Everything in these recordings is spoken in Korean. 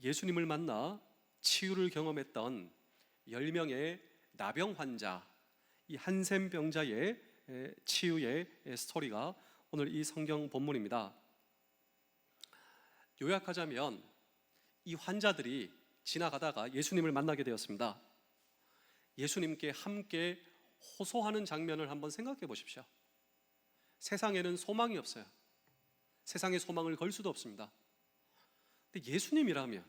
예수님을 만나 치유를 경험했던 10명의 나병 환자, 이 한센병자의 치유의 스토리가 오늘 이 성경 본문입니다. 요약하자면 이 환자들이 지나가다가 예수님을 만나게 되었습니다. 예수님께 함께 호소하는 장면을 한번 생각해 보십시오. 세상에는 소망이 없어요. 세상에 소망을 걸 수도 없습니다. 근데 예수님이라면,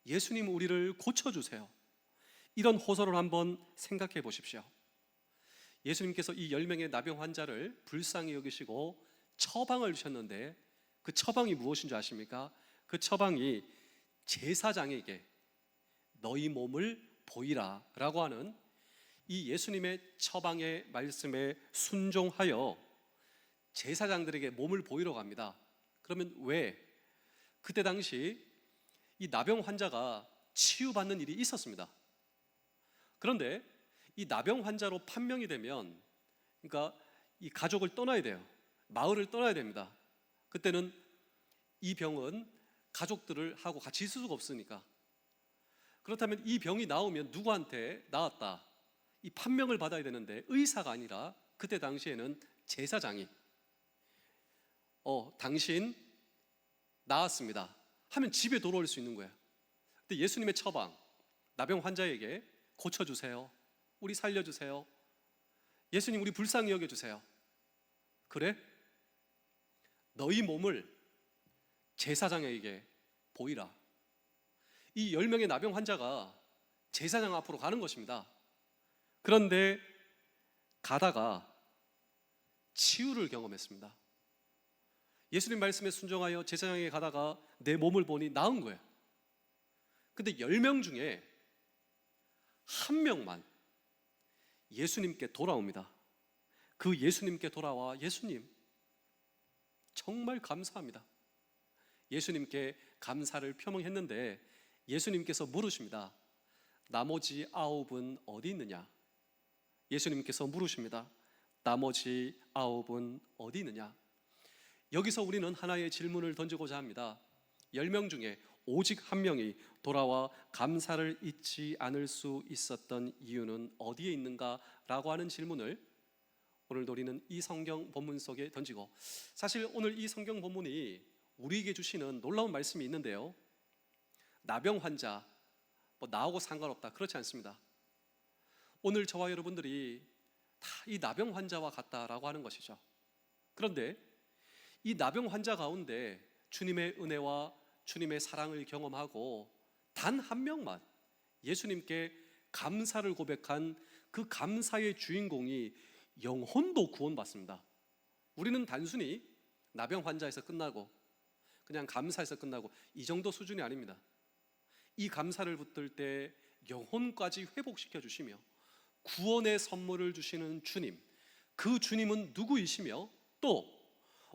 예수님 우리를 고쳐주세요, 이런 호소를 한번 생각해 보십시오. 예수님께서 이 10명의 나병 환자를 불쌍히 여기시고 처방을 주셨는데 그 처방이 무엇인 줄 아십니까? 그 처방이 제사장에게 너희 몸을 보이라 라고 하는 이 예수님의 처방의 말씀에 순종하여 제사장들에게 몸을 보이러 갑니다. 그러면 왜? 그때 당시 이 나병 환자가 치유받는 일이 있었습니다. 그런데 이 나병 환자로 판명이 되면, 그러니까 이 가족을 떠나야 돼요. 마을을 떠나야 됩니다. 그때는 이 병은 가족들을 하고 같이 있을 수가 없으니까. 그렇다면 이 병이 나오면 누구한테 나았다, 이 판명을 받아야 되는데 의사가 아니라 그때 당시에는 제사장이 당신 나았습니다 하면 집에 돌아올 수 있는 거예요. 근데 예수님의 처방, 나병 환자에게 고쳐주세요, 우리 살려주세요, 예수님 우리 불쌍히 여겨주세요. 그래? 너희 몸을 제사장에게 보이라. 이 10명의 나병 환자가 제사장 앞으로 가는 것입니다. 그런데 가다가 치유를 경험했습니다. 예수님 말씀에 순종하여 제사장에게 가다가 내 몸을 보니 나은 거예요. 근데 10명 중에 한 명만 예수님께 돌아옵니다. 그 예수님께 돌아와 예수님 정말 감사합니다, 예수님께 감사를 표명했는데 예수님께서 물으십니다. 나머지 9은 어디 있느냐? 예수님께서 물으십니다. 나머지 9은 어디 있느냐? 여기서 우리는 하나의 질문을 던지고자 합니다. 10명 중에 오직 한 명이 돌아와 감사를 잊지 않을 수 있었던 이유는 어디에 있는가? 라고 하는 질문을 오늘 우리는 이 성경 본문 속에 던지고, 사실 오늘 이 성경 본문이 우리에게 주시는 놀라운 말씀이 있는데요, 나병 환자, 나하고 상관없다, 그렇지 않습니다. 오늘 저와 여러분들이 다 이 나병 환자와 같다라고 하는 것이죠. 그런데 이 나병 환자 가운데 주님의 은혜와 주님의 사랑을 경험하고 단 한 명만 예수님께 감사를 고백한 그 감사의 주인공이 영혼도 구원받습니다. 우리는 단순히 나병 환자에서 끝나고 그냥 감사해서 끝나고 이 정도 수준이 아닙니다. 이 감사를 붙들 때 영혼까지 회복시켜 주시며 구원의 선물을 주시는 주님, 그 주님은 누구이시며 또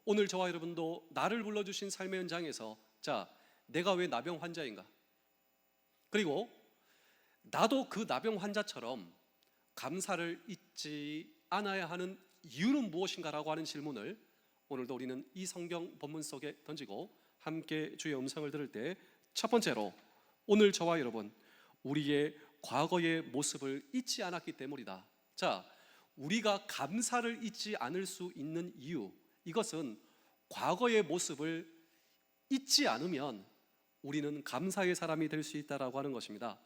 오늘 저와 여러분도 나를 불러주신 삶의 현장에서 자, 내가 왜 나병 환자인가? 그리고 나도 그 나병 환자처럼 감사를 잊지 않아야 하는 이유는 무엇인가라고 하는 질문을 오늘도 우리는 이 성경 본문 속에 던지고 함께 주의 음성을 들을 때 첫 번째로 오늘 저와 여러분 우리의 과거의 모습을 잊지 않았기 때문이다. 자, 우리가 감사를 잊지 않을 수 있는 이유, 이것은 과거의 모습을 잊지 않으면 우리는 감사의 사람이 될 수 있다라고 하는 것입니다.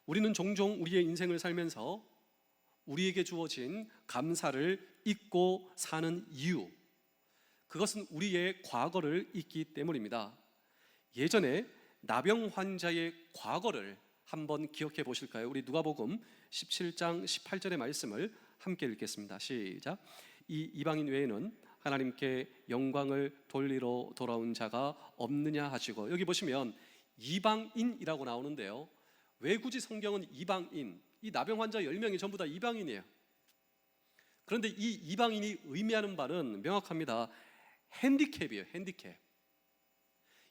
우리는 종종 우리의 인생을 살면서 우리에게 주어진 감사를 잊고 사는 이유, 그것은 우리의 과거를 잊기 때문입니다. 예전에 나병 환자의 과거를 한번 기억해 보실까요? 우리 누가복음 17장 18절의 말씀을 함께 읽겠습니다. 시작. 이 이방인 외에는 하나님께 영광을 돌리러 돌아온 자가 없느냐 하시고, 여기 보시면 이방인이라고 나오는데요, 왜 굳이 성경은 이방인, 이 나병 환자 10명이 전부 다 이방인이에요. 그런데 이 이방인이 의미하는 바는 명확합니다. 핸디캡이에요. 핸디캡.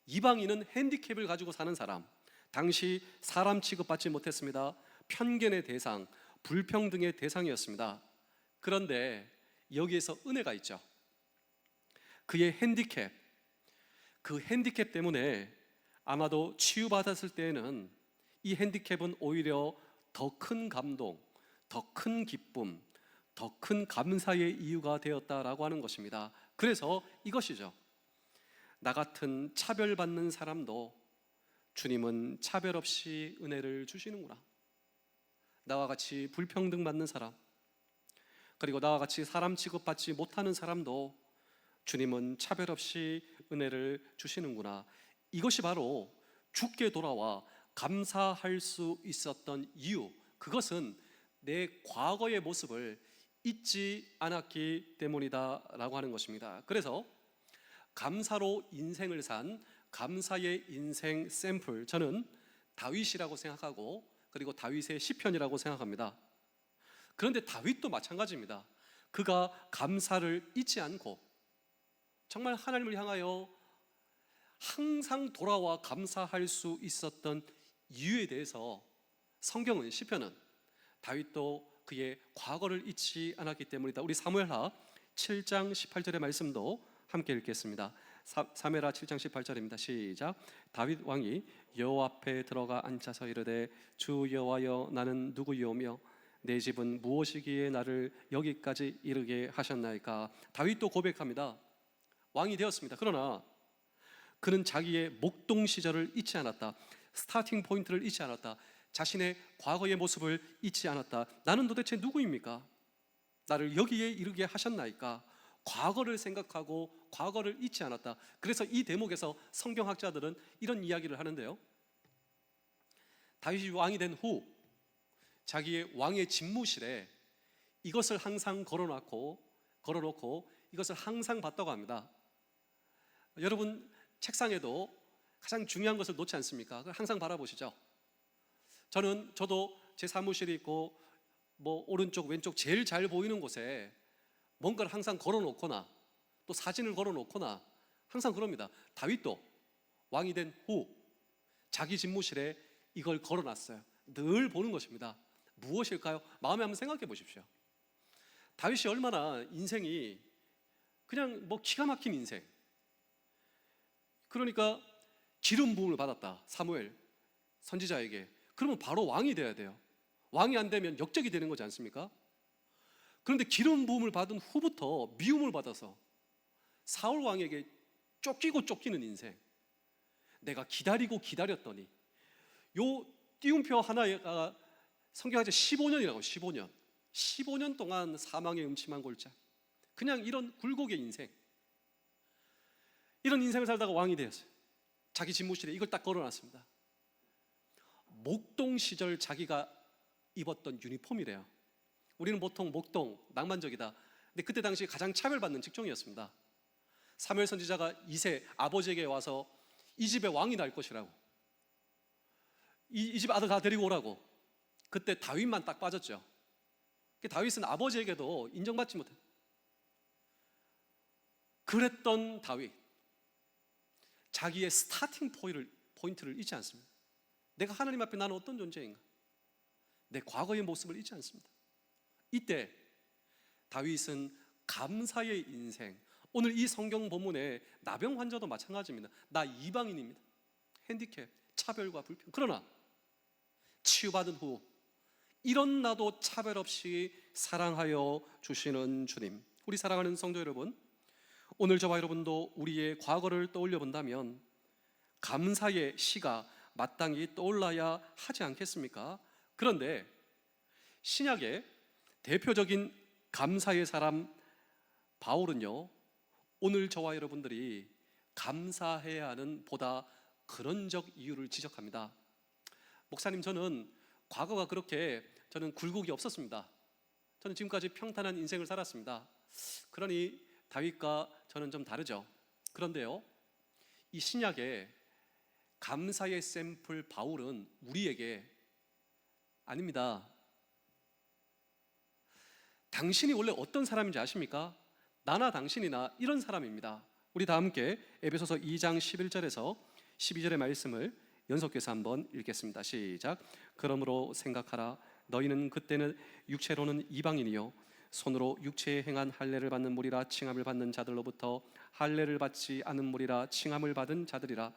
이방인은 핸디캡을 가지고 사는 사람, 당시 사람 취급받지 못했습니다. 편견의 대상, 불평등의 대상이었습니다. 그런데 여기에서 은혜가 있죠. 그의 핸디캡, 그 핸디캡 때문에 아마도 치유받았을 때에는 이 핸디캡은 오히려 더 큰 감동, 더 큰 기쁨, 더 큰 감사의 이유가 되었다라고 하는 것입니다. 그래서 이것이죠. 나 같은 차별받는 사람도 주님은 차별 없이 은혜를 주시는구나. 나와 같이 불평등 받는 사람, 그리고 나와 같이 사람 취급받지 못하는 사람도 주님은 차별 없이 은혜를 주시는구나. 이것이 바로 주께 돌아와 감사할 수 있었던 이유, 그것은 내 과거의 모습을 잊지 않았기 때문이다 라고 하는 것입니다. 그래서 감사로 인생을 산 감사의 인생 샘플, 저는 다윗이라고 생각하고 그리고 다윗의 시편이라고 생각합니다. 그런데 다윗도 마찬가지입니다. 그가 감사를 잊지 않고 정말 하나님을 향하여 항상 돌아와 감사할 수 있었던 이유에 대해서 성경은, 시편은 다윗도 그의 과거를 잊지 않았기 때문이다. 우리 사무엘하 7장 18절의 말씀도 함께 읽겠습니다. 사무엘하 7장 18절입니다. 시작. 다윗 왕이 여호와 앞에 들어가 앉아서 이르되 주 여호와여 나는 누구이오며 내 집은 무엇이기에 나를 여기까지 이르게 하셨나이까. 다윗도 고백합니다. 왕이 되었습니다. 그러나 그는 자기의 목동 시절을 잊지 않았다. 스타팅 포인트를 잊지 않았다. 자신의 과거의 모습을 잊지 않았다. 나는 도대체 누구입니까? 나를 여기에 이르게 하셨나이까. 과거를 생각하고 과거를 잊지 않았다. 그래서 이 대목에서 성경학자들은 이런 이야기를 하는데요. 다윗이 왕이 된 후 자기의 왕의 집무실에 이것을 항상 걸어놓고 이것을 항상 봤다고 합니다. 여러분 책상에도 가장 중요한 것을 놓지 않습니까? 그걸 항상 바라보시죠. 저도 제 사무실이 있고 오른쪽 왼쪽 제일 잘 보이는 곳에 뭔가를 항상 걸어놓거나 또 사진을 걸어놓거나 항상 그럽니다. 다윗도 왕이 된 후 자기 집무실에 이걸 걸어놨어요. 늘 보는 것입니다. 무엇일까요? 마음에 한번 생각해 보십시오. 다윗이 얼마나 인생이 그냥 기가 막힌 인생, 그러니까 기름 부음을 받았다, 사무엘 선지자에게. 그러면 바로 왕이 돼야 돼요. 왕이 안 되면 역적이 되는 거지 않습니까? 그런데 기름 부음을 받은 후부터 미움을 받아서 사울 왕에게 쫓기고 쫓기는 인생, 내가 기다리고 기다렸더니 요 띄움표 하나가 성경에 15년이라고. 15년 동안 사망의 음침한 골짜, 그냥 이런 굴곡의 인생, 이런 인생을 살다가 왕이 되었어요. 자기 집무실에 이걸 딱 걸어놨습니다. 목동 시절 자기가 입었던 유니폼이래요. 우리는 보통 목동, 낭만적이다. 근데 그때 당시 가장 차별받는 직종이었습니다. 사무엘 선지자가 2세 아버지에게 와서 이 집에 왕이 날 것이라고, 이 집 아들 다 데리고 오라고. 그때 다윗만 딱 빠졌죠. 다윗은 아버지에게도 인정받지 못해. 그랬던 다윗, 자기의 스타팅 포인트를 잊지 않습니다. 내가 하나님 앞에 나는 어떤 존재인가, 내 과거의 모습을 잊지 않습니다. 이때 다윗은 감사의 인생, 오늘 이 성경 본문의 나병 환자도 마찬가지입니다. 나 이방인입니다. 핸디캡, 차별과 불평. 그러나 치유받은 후 이런 나도 차별 없이 사랑하여 주시는 주님. 우리 사랑하는 성도 여러분, 오늘 저와 여러분도 우리의 과거를 떠올려 본다면 감사의 시가 마땅히 떠올라야 하지 않겠습니까? 그런데 신약의 대표적인 감사의 사람 바울은요, 오늘 저와 여러분들이 감사해야 하는 보다 근원적 이유를 지적합니다. 목사님, 저는 과거가 그렇게 굴곡이 없었습니다. 저는 지금까지 평탄한 인생을 살았습니다. 그러니 다윗과 저는 좀 다르죠. 그런데요, 이 신약의 감사의 샘플 바울은 우리에게 아닙니다. 당신이 원래 어떤 사람인지 아십니까? 나나 당신이나 이런 사람입니다. 우리 다 함께 에베소서 2장 11절에서 12절의 말씀을 연속해서 한번 읽겠습니다. 시작. 그러므로 생각하라. 너희는 그때는 육체로는 이방인이요 손으로 육체에 행한 할례를 받는 무리라 칭함을 받는 자들로부터 할례를 받지 않은 무리라 칭함을 받은 자들이라.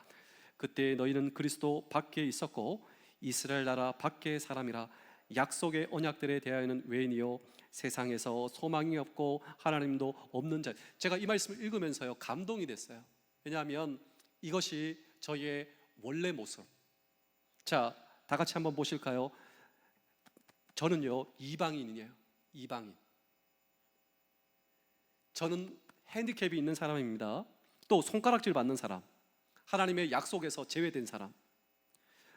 그때 너희는 그리스도 밖에 있었고 이스라엘 나라 밖의 사람이라. 약속의 언약들에 대하여는 외인이요 세상에서 소망이 없고 하나님도 없는 자. 제가 이 말씀을 읽으면서요 감동이 됐어요. 왜냐하면 이것이 저의 원래 모습. 자, 다 같이 한번 보실까요? 저는요 이방인이에요. 이방인. 저는 핸디캡이 있는 사람입니다. 또 손가락질 받는 사람, 하나님의 약속에서 제외된 사람.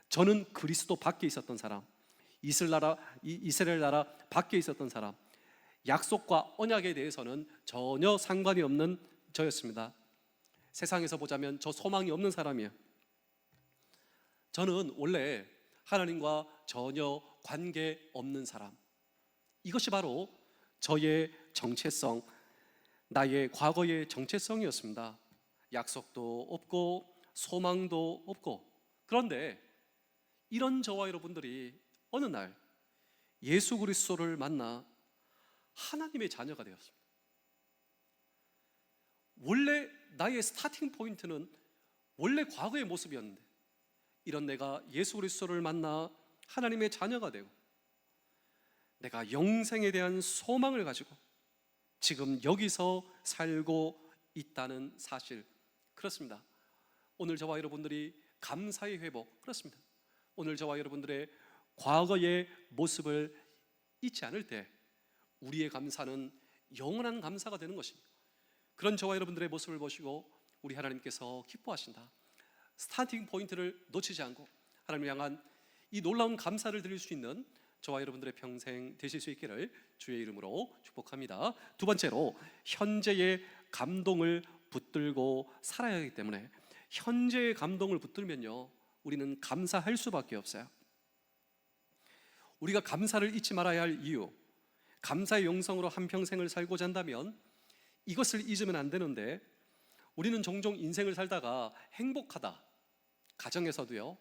저는 그리스도 밖에 있었던 사람, 이스라엘 나라 밖에 있었던 사람. 약속과 언약에 대해서는 전혀 상관이 없는 저였습니다. 세상에서 보자면 저 소망이 없는 사람이에요. 저는 원래 하나님과 전혀 관계 없는 사람. 이것이 바로 저의 정체성, 나의 과거의 정체성이었습니다. 약속도 없고 소망도 없고. 그런데 이런 저와 여러분들이 어느 날 예수 그리스도를 만나 하나님의 자녀가 되었습니다. 원래 나의 스타팅 포인트는 원래 과거의 모습이었는데, 이런 내가 예수 그리스도를 만나 하나님의 자녀가 되고 내가 영생에 대한 소망을 가지고 지금 여기서 살고 있다는 사실. 그렇습니다. 오늘 저와 여러분들이 감사의 회복, 그렇습니다. 오늘 저와 여러분들의 과거의 모습을 잊지 않을 때 우리의 감사는 영원한 감사가 되는 것입니다. 그런 저와 여러분들의 모습을 보시고 우리 하나님께서 기뻐하신다. 스타팅 포인트를 놓치지 않고 하나님을 향한 이 놀라운 감사를 드릴 수 있는 저와 여러분들의 평생 되실 수 있기를 주의 이름으로 축복합니다. 두 번째로, 현재의 감동을 붙들고 살아야 하기 때문에, 현재의 감동을 붙들면요 우리는 감사할 수밖에 없어요. 우리가 감사를 잊지 말아야 할 이유, 감사의 영성으로 한평생을 살고자 한다면 이것을 잊으면 안 되는데, 우리는 종종 인생을 살다가 행복하다, 가정에서도요,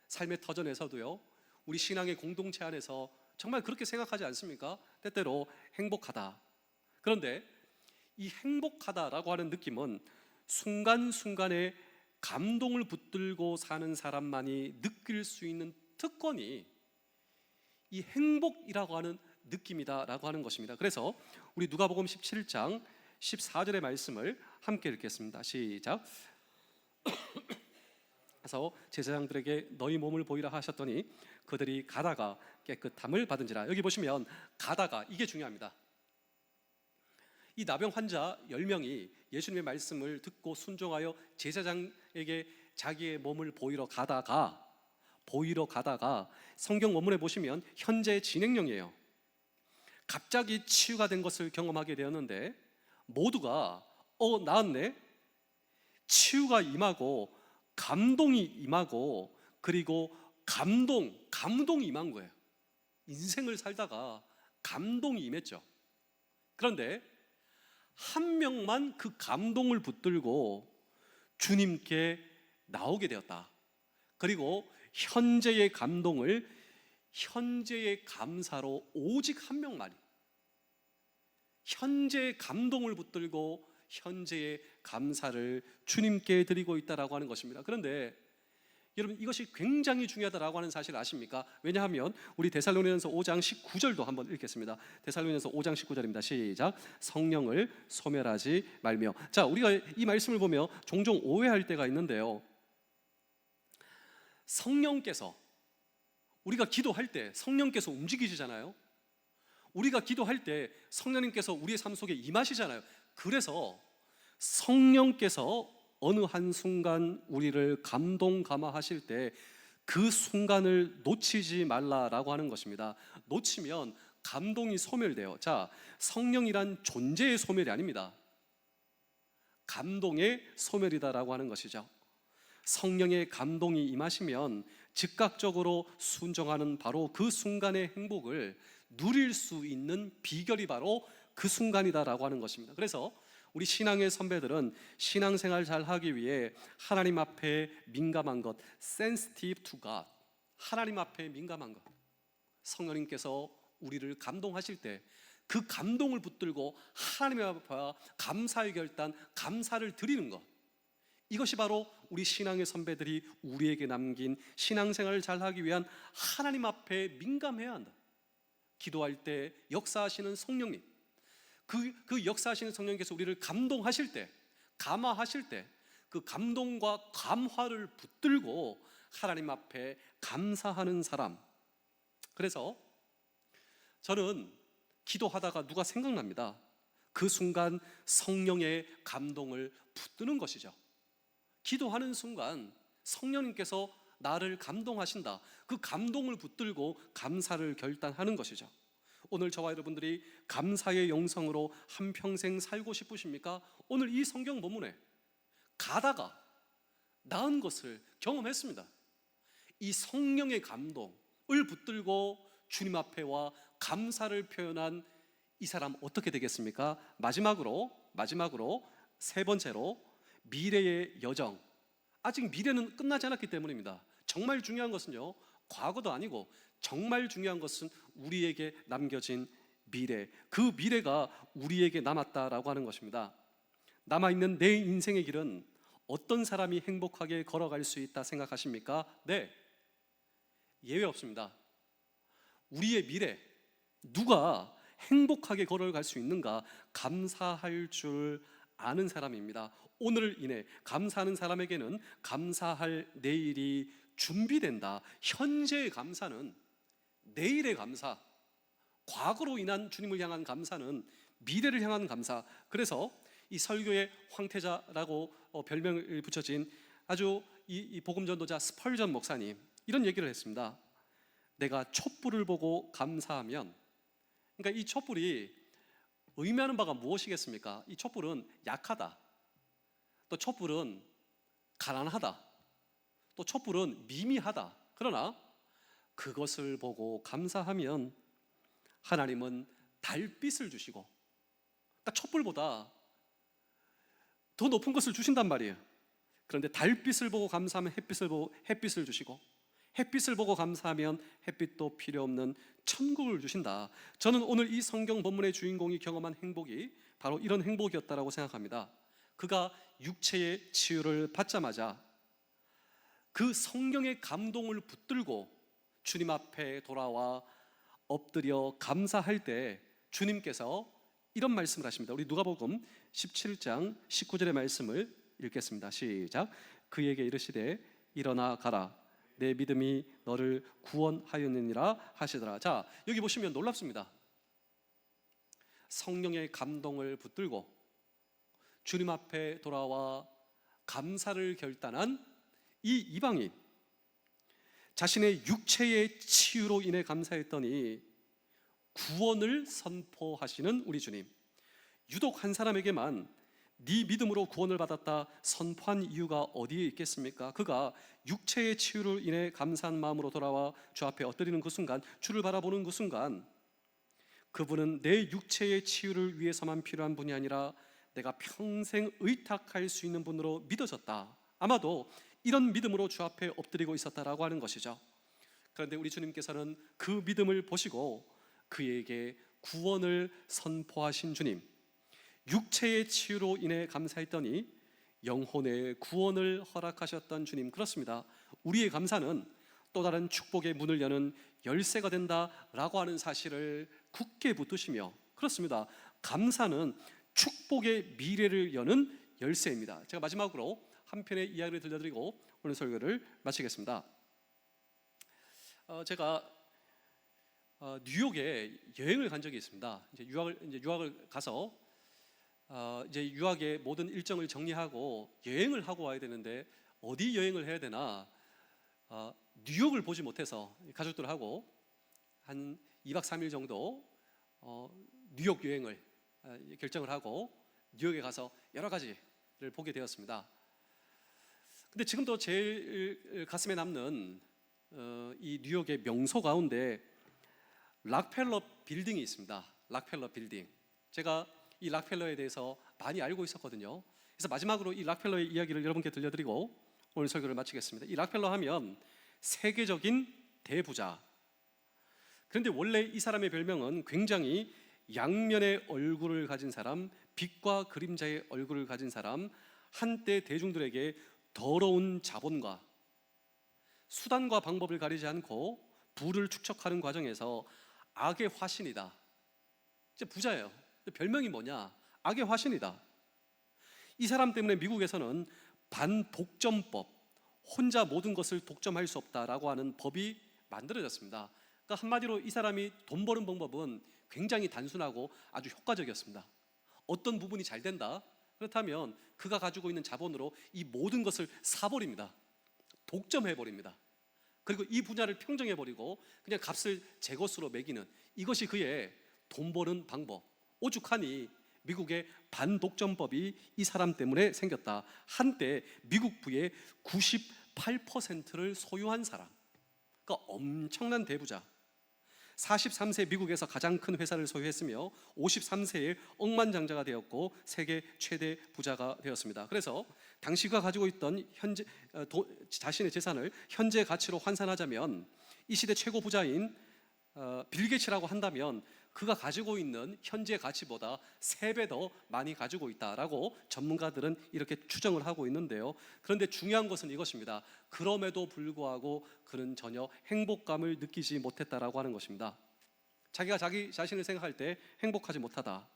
삶의 터전에서도요, 우리 신앙의 공동체 안에서 정말 그렇게 생각하지 않습니까? 때때로 행복하다. 그런데 이 행복하다라고 하는 느낌은 순간순간에 감동을 붙들고 사는 사람만이 느낄 수 있는 특권이 이 행복이라고 하는 느낌이다라고 하는 것입니다. 그래서 우리 누가복음 17장 14절의 말씀을 함께 읽겠습니다. 시작. 그래서 제사장들에게 너희 몸을 보이라 하셨더니 그들이 가다가 깨끗함을 받은지라. 여기 보시면 가다가, 이게 중요합니다. 이 나병 환자 10명이 예수님의 말씀을 듣고 순종하여 제사장에게 자기의 몸을 보이러 가다가 성경 원문에 보시면 현재 진행형이에요. 갑자기 치유가 된 것을 경험하게 되었는데 모두가 나았네, 치유가 임하고 감동이 임하고, 그리고 감동이 임한 거예요. 인생을 살다가 감동이 임했죠. 그런데 한 명만 그 감동을 붙들고 주님께 나오게 되었다. 그리고 현재의 감동을, 현재의 감사로 오직 한 명만이 현재의 감동을 붙들고 현재의 감사를 주님께 드리고 있다라고 하는 것입니다. 그런데 여러분, 이것이 굉장히 중요하다라고 하는 사실 아십니까? 왜냐하면 우리 데살로니가서 5장 19절도 한번 읽겠습니다. 데살로니가서 5장 19절입니다. 시작. 성령을 소멸하지 말며. 자, 우리가 이 말씀을 보며 종종 오해할 때가 있는데요, 성령께서, 우리가 기도할 때 성령께서 움직이시잖아요. 우리가 기도할 때 성령님께서 우리의 삶 속에 임하시잖아요. 그래서 성령께서 어느 한순간 우리를 감동감화하실 때 그 순간을 놓치지 말라라고 하는 것입니다. 놓치면 감동이 소멸돼요. 자, 성령이란 존재의 소멸이 아닙니다. 감동의 소멸이다라고 하는 것이죠. 성령의 감동이 임하시면 즉각적으로 순종하는 바로 그 순간의 행복을 누릴 수 있는 비결이 바로 그 순간이다라고 하는 것입니다. 그래서 우리 신앙의 선배들은 신앙생활 잘 하기 위해 하나님 앞에 민감한 것, sensitive to God, 하나님 앞에 민감한 것, 성령님께서 우리를 감동하실 때 그 감동을 붙들고 하나님 앞에 감사의 결단, 감사를 드리는 것, 이것이 바로 우리 신앙의 선배들이 우리에게 남긴 신앙생활을 잘하기 위한 하나님 앞에 민감해야 한다. 기도할 때 역사하시는 성령님, 그 역사하시는 성령님께서 우리를 감동하실 때, 감화하실 때 그 감동과 감화를 붙들고 하나님 앞에 감사하는 사람. 그래서 저는 기도하다가 누가 생각납니다. 그 순간 성령의 감동을 붙드는 것이죠. 기도하는 순간 성령님께서 나를 감동하신다. 그 감동을 붙들고 감사를 결단하는 것이죠. 오늘 저와 여러분들이 감사의 영성으로 한평생 살고 싶으십니까? 오늘 이 성경 본문에 가다가 나은 것을 경험했습니다. 이 성령의 감동을 붙들고 주님 앞에 와 감사를 표현한 이 사람 어떻게 되겠습니까? 마지막으로 세 번째로 미래의 여정. 아직 미래는 끝나지 않았기 때문입니다. 정말 중요한 것은요, 과거도 아니고 정말 중요한 것은 우리에게 남겨진 미래, 그 미래가 우리에게 남았다라고 하는 것입니다. 남아있는 내 인생의 길은 어떤 사람이 행복하게 걸어갈 수 있다 생각하십니까? 네, 예외 없습니다. 우리의 미래, 누가 행복하게 걸어갈 수 있는가 감사할 줄 아는 사람입니다. 오늘을 인해 감사하는 사람에게는 감사할 내일이 준비된다. 현재의 감사는 내일의 감사, 과거로 인한 주님을 향한 감사는 미래를 향한 감사. 그래서 이 설교의 황태자라고 별명을 붙여진 아주 이 복음 전도자 스펄전 목사님 이런 얘기를 했습니다. 내가 촛불을 보고 감사하면, 그러니까 이 촛불이 의미하는 바가 무엇이겠습니까? 이 촛불은 약하다, 또 촛불은 가난하다, 또 촛불은 미미하다. 그러나 그것을 보고 감사하면 하나님은 달빛을 주시고, 그러니까 촛불보다 더 높은 것을 주신단 말이에요. 그런데 달빛을 보고 감사하면 햇빛을 주시고, 햇빛을 보고 감사하면 햇빛도 필요 없는 천국을 주신다. 저는 오늘 이 성경 본문의 주인공이 경험한 행복이 바로 이런 행복이었다라고 생각합니다. 그가 육체의 치유를 받자마자 그 성령의 감동을 붙들고 주님 앞에 돌아와 엎드려 감사할 때 주님께서 이런 말씀을 하십니다. 우리 누가복음 17장 19절의 말씀을 읽겠습니다. 시작. 그에게 이르시되 일어나 가라, 내 믿음이 너를 구원하였느니라 하시더라. 자, 여기 보시면 놀랍습니다. 성령의 감동을 붙들고 주님 앞에 돌아와 감사를 결단한 이 이방인, 자신의 육체의 치유로 인해 감사했더니 구원을 선포하시는 우리 주님. 유독 한 사람에게만 네 믿음으로 구원을 받았다 선포한 이유가 어디에 있겠습니까? 그가 육체의 치유로 인해 감사한 마음으로 돌아와 주 앞에 엎드리는 그 순간, 주를 바라보는 그 순간, 그분은 내 육체의 치유를 위해서만 필요한 분이 아니라 내가 평생 의탁할 수 있는 분으로 믿어졌다. 아마도 이런 믿음으로 주 앞에 엎드리고 있었다라고 하는 것이죠. 그런데 우리 주님께서는 그 믿음을 보시고 그에게 구원을 선포하신 주님, 육체의 치유로 인해 감사했더니 영혼의 구원을 허락하셨던 주님. 그렇습니다. 우리의 감사는 또 다른 축복의 문을 여는 열쇠가 된다라고 하는 사실을 굳게 붙드시며, 그렇습니다. 감사는 축복의 미래를 여는 열쇠입니다. 제가 마지막으로 한 편의 이야기를 들려드리고 오늘 설교를 마치겠습니다. 제가 뉴욕에 여행을 간 적이 있습니다. 이제 유학을 가서 이제 유학의 모든 일정을 정리하고 여행을 하고 와야 되는데 어디 여행을 해야 되나 뉴욕을 보지 못해서 가족들하고 한 2박 3일 정도 뉴욕 여행을 결정을 하고 뉴욕에 가서 여러 가지를 보게 되었습니다. 근데 지금도 제일 가슴에 남는 이 뉴욕의 명소 가운데 락펠러 빌딩이 있습니다. 락펠러 빌딩. 제가 이 락펠러에 대해서 많이 알고 있었거든요. 그래서 마지막으로 이 락펠러의 이야기를 여러분께 들려드리고 오늘 설교를 마치겠습니다. 이 락펠러 하면 세계적인 대부자. 그런데 원래 이 사람의 별명은 굉장히 양면의 얼굴을 가진 사람, 빛과 그림자의 얼굴을 가진 사람, 한때 대중들에게 더러운 자본과 수단과 방법을 가리지 않고 부를 축적하는 과정에서 악의 화신이다. 이제 부자예요. 별명이 뭐냐? 악의 화신이다. 이 사람 때문에 미국에서는 반독점법, 혼자 모든 것을 독점할 수 없다라고 하는 법이 만들어졌습니다. 그러니까 한마디로 이 사람이 돈 버는 방법은 굉장히 단순하고 아주 효과적이었습니다. 어떤 부분이 잘 된다? 그렇다면 그가 가지고 있는 자본으로 이 모든 것을 사버립니다. 독점해버립니다. 그리고 이 분야를 평정해버리고 그냥 값을 제 것으로 매기는, 이것이 그의 돈 버는 방법. 오죽하니 미국의 반독점법이 이 사람 때문에 생겼다. 한때 미국부의 98%를 소유한 사람, 그러니까 엄청난 대부자. 43세 미국에서 가장 큰 회사를 소유했으며 53세에 억만장자가 되었고 세계 최대 부자가 되었습니다. 그래서 당시 그가 가지고 있던 자신의 재산을 현재 가치로 환산하자면 이 시대 최고 부자인 빌 게이츠라고 한다면 그가 가지고 있는 현재 가치보다 3배 더 많이 가지고 있다라고 전문가들은 이렇게 추정을 하고 있는데요. 그런데 중요한 것은 이것입니다. 그럼에도 불구하고 그는 전혀 행복감을 느끼지 못했다라고 하는 것입니다. 자기가 자기 자신을 생각할 때 행복하지 못하다.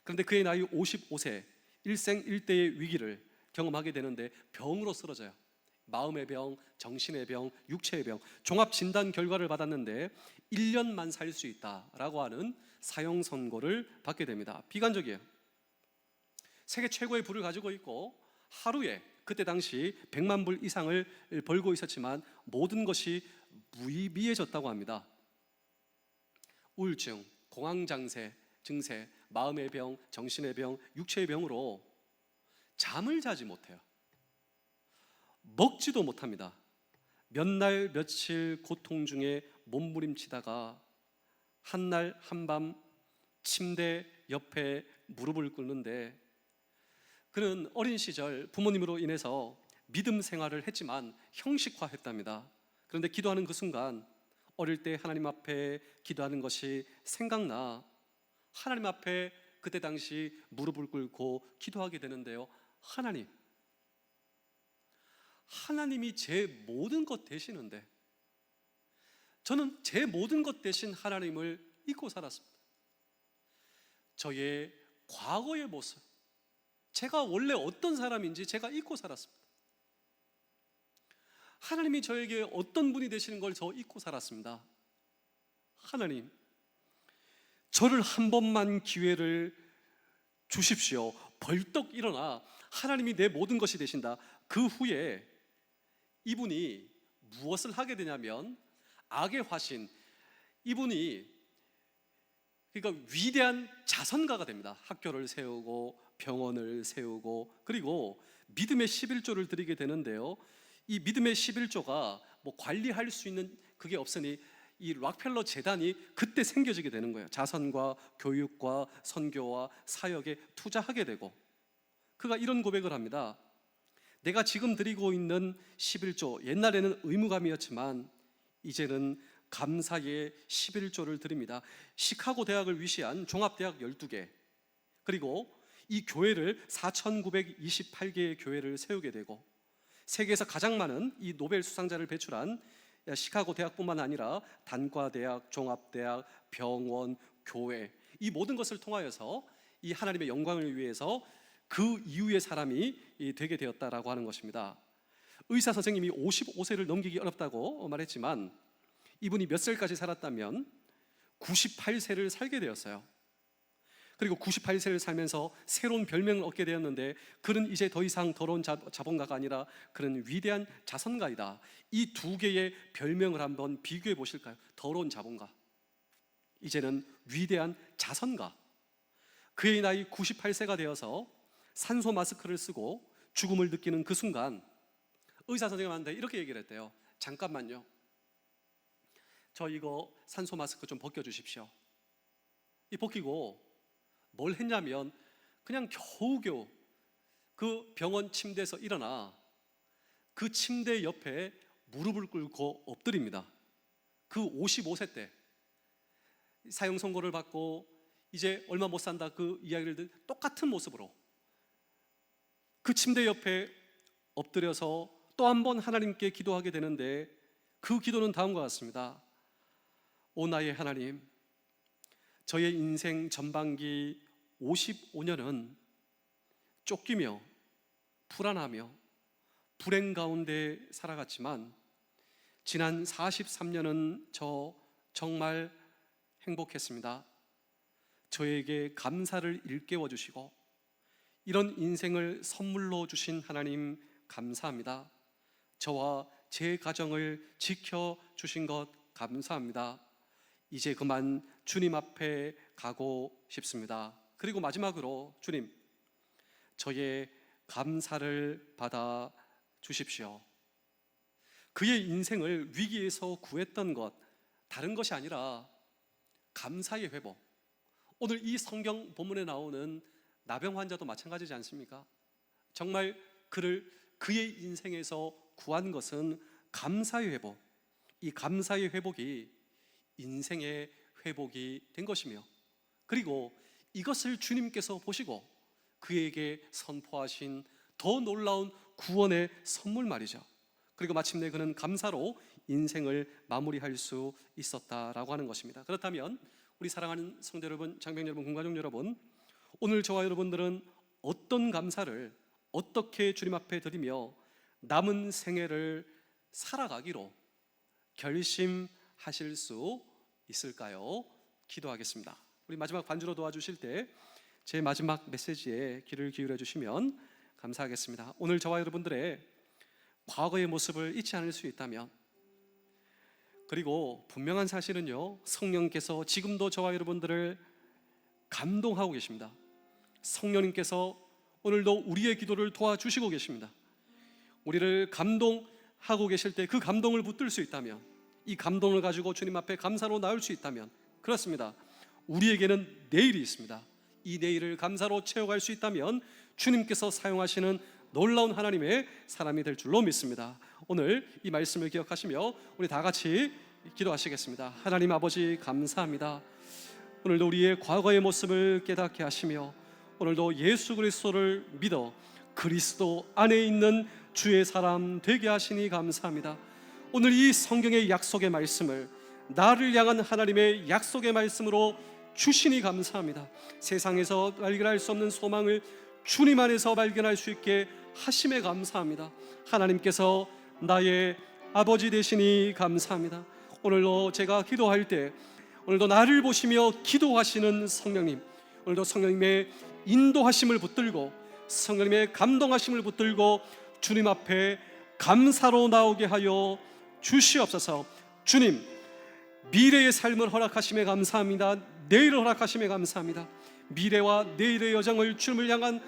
그런데 그의 나이 55세, 일생일대의 위기를 경험하게 되는데 병으로 쓰러져요. 마음의 병, 정신의 병, 육체의 병, 종합 진단 결과를 받았는데 1년만 살 수 있다라고 하는 사형 선고를 받게 됩니다. 비관적이에요. 세계 최고의 부를 가지고 있고 하루에 그때 당시 100만 불 이상을 벌고 있었지만 모든 것이 무의미해졌다고 합니다. 우울증, 공황장애 증세, 마음의 병, 정신의 병, 육체의 병으로 잠을 자지 못해요. 먹지도 못합니다. 몇 날 며칠 고통 중에 몸부림치다가 한날 한밤 침대 옆에 무릎을 꿇는데, 그는 어린 시절 부모님으로 인해서 믿음 생활을 했지만 형식화했답니다. 그런데 기도하는 그 순간 어릴 때 하나님 앞에 기도하는 것이 생각나 하나님 앞에 그때 당시 무릎을 꿇고 기도하게 되는데요. 하나님이 제 모든 것 되시는데 저는 제 모든 것 대신 하나님을 잊고 살았습니다. 저의 과거의 모습, 제가 원래 어떤 사람인지 제가 잊고 살았습니다. 하나님이 저에게 어떤 분이 되시는 걸 저 잊고 살았습니다. 하나님, 저를 한 번만 기회를 주십시오. 벌떡 일어나 하나님이 내 모든 것이 되신다. 그 후에 이분이 무엇을 하게 되냐면 악의 화신, 이분이 그러니까 위대한 자선가가 됩니다. 학교를 세우고 병원을 세우고 그리고 믿음의 11조를 드리게 되는데요. 이 믿음의 11조가 뭐 관리할 수 있는 그게 없으니 이 락펠러 재단이 그때 생겨지게 되는 거예요. 자선과 교육과 선교와 사역에 투자하게 되고, 그가 이런 고백을 합니다. 내가 지금 드리고 있는 11조, 옛날에는 의무감이었지만 이제는 감사의 11조를 드립니다. 시카고 대학을 위시한 종합대학 12개, 그리고 이 교회를 4,928개의 교회를 세우게 되고, 세계에서 가장 많은 이 노벨 수상자를 배출한 시카고 대학뿐만 아니라 단과대학, 종합대학, 병원, 교회, 이 모든 것을 통하여서 이 하나님의 영광을 위해서 그 이후의 사람이 되게 되었다라고 하는 것입니다. 의사 선생님이 55세를 넘기기 어렵다고 말했지만 이분이 몇 살까지 살았다면 98세를 살게 되었어요. 그리고 98세를 살면서 새로운 별명을 얻게 되었는데, 그는 이제 더 이상 더러운 자본가가 아니라 그는 위대한 자선가이다. 이 두 개의 별명을 한번 비교해 보실까요? 더러운 자본가, 이제는 위대한 자선가. 그의 나이 98세가 되어서 산소 마스크를 쓰고 죽음을 느끼는 그 순간 의사 선생님한테 이렇게 얘기를 했대요. 잠깐만요, 저 이거 산소 마스크 좀 벗겨주십시오. 이 벗기고 뭘 했냐면 그냥 겨우겨우 그 병원 침대에서 일어나 그 침대 옆에 무릎을 꿇고 엎드립니다. 그 55세 때 사형 선고를 받고 이제 얼마 못 산다 그 이야기를 똑같은 모습으로 그 침대 옆에 엎드려서 또 한 번 하나님께 기도하게 되는데 그 기도는 다음과 같습니다. 오 나의 하나님, 저의 인생 전반기 55년은 쫓기며 불안하며 불행 가운데 살아갔지만 지난 43년은 저 정말 행복했습니다. 저에게 감사를 일깨워 주시고 이런 인생을 선물로 주신 하나님 감사합니다. 저와 제 가정을 지켜주신 것 감사합니다. 이제 그만 주님 앞에 가고 싶습니다. 그리고 마지막으로 주님, 저의 감사를 받아 주십시오. 그의 인생을 위기에서 구했던 것, 다른 것이 아니라 감사의 회복. 오늘 이 성경 본문에 나오는 나병 환자도 마찬가지지 않습니까? 정말 그의 인생에서 구한 것은 감사의 회복. 이 감사의 회복이 인생의 회복이 된 것이며, 그리고 이것을 주님께서 보시고 그에게 선포하신 더 놀라운 구원의 선물 말이죠. 그리고 마침내 그는 감사로 인생을 마무리할 수 있었다라고 하는 것입니다. 그렇다면 우리 사랑하는 성도 여러분, 장병 여러분, 군가족 여러분, 오늘 저와 여러분들은 어떤 감사를 어떻게 주님 앞에 드리며 남은 생애를 살아가기로 결심하실 수 있을까요? 기도하겠습니다. 우리 마지막 반주로 도와주실 때 제 마지막 메시지에 귀를 기울여 주시면 감사하겠습니다. 오늘 저와 여러분들의 과거의 모습을 잊지 않을 수 있다면, 그리고 분명한 사실은요, 성령께서 지금도 저와 여러분들을 감동하고 계십니다. 성령님께서 오늘도 우리의 기도를 도와주시고 계십니다. 우리를 감동하고 계실 때 그 감동을 붙들 수 있다면, 이 감동을 가지고 주님 앞에 감사로 나올 수 있다면, 그렇습니다, 우리에게는 내일이 있습니다. 이 내일을 감사로 채워갈 수 있다면 주님께서 사용하시는 놀라운 하나님의 사람이 될 줄로 믿습니다. 오늘 이 말씀을 기억하시며 우리 다 같이 기도하시겠습니다. 하나님 아버지, 감사합니다. 오늘도 우리의 과거의 모습을 깨닫게 하시며 오늘도 예수 그리스도를 믿어 그리스도 안에 있는 주의 사람 되게 하시니 감사합니다. 오늘 이 성경의 약속의 말씀을 나를 향한 하나님의 약속의 말씀으로 주시니 감사합니다. 세상에서 발견할 수 없는 소망을 주님 안에서 발견할 수 있게 하심에 감사합니다. 하나님께서 나의 아버지 되시니 감사합니다. 오늘도 제가 기도할 때 오늘도 나를 보시며 기도하시는 성령님, 오늘도 성령님의 인도하심을 붙들고 성령님의 감동하심을 붙들고 주님 앞에 감사로 나오게 하여 주시옵소서. 주님, 미래의 삶을 허락하심에 감사합니다. 내일을 허락하심에 감사합니다. 미래와 내일의 여정을 주님을 향한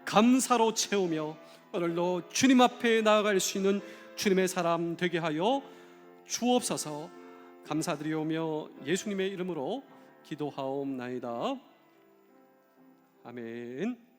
감사로 채우며 오늘도 주님 앞에 나아갈 수 있는 주님의 사람 되게 하여 주옵소서. 감사드리오며 예수님의 이름으로 기도하옵나이다. 아멘.